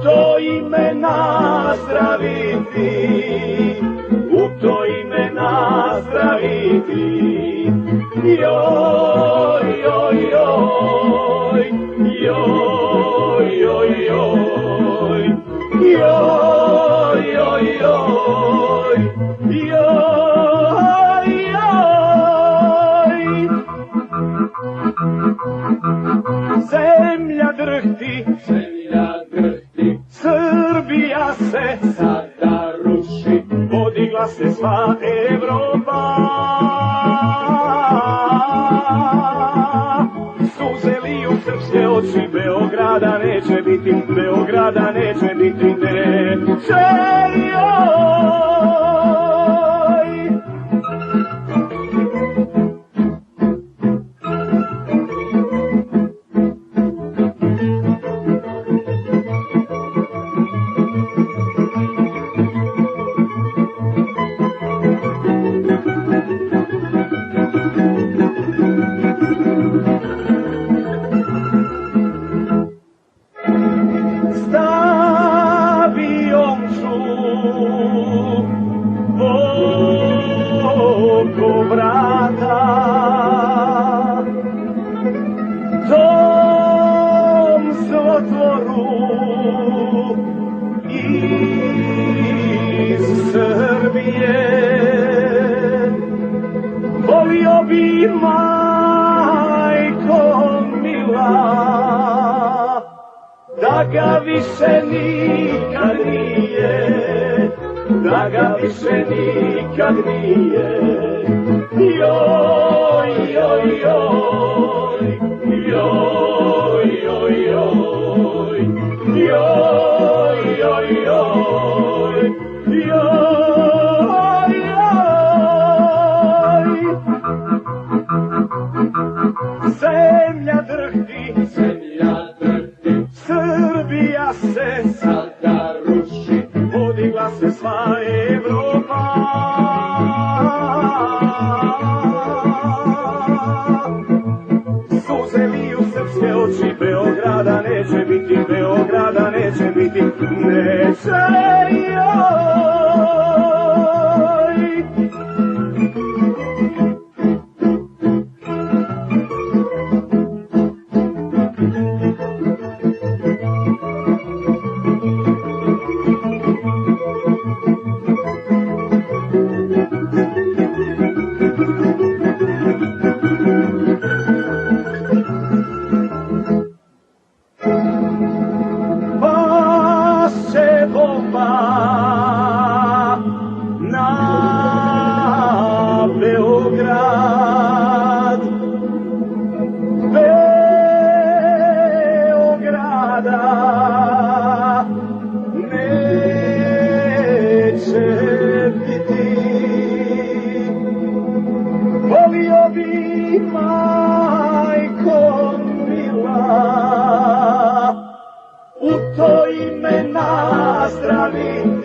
to ime nazdraviti, u to ime nazdraviti. Joj, joj, joj, joj, joj, joj, joj, joj, joj, joj, joj. Zemlja drhti, Srbija se sada ruši, podigla se sva Evropa. Suze liju srpske oči, Beograda neće biti, Beograda neće biti, neće joj. Oko vrata tom zlotvoru iz Srbije, volio bi majko mila da ga više nikad nije, da ga više nikad nije. Joj, joj, joj, joj, joj, joj, joj, joj, joj, joj, joj. Zemlja drhti, Srbija se sada ruši, podigla se sva Evropa. Suze liju srpske oči, Beograda neće biti, Beograda neće biti, neće joj. Na Beograd, Beograda neće biti. Volio bi majko mila u to ime nazdraviti,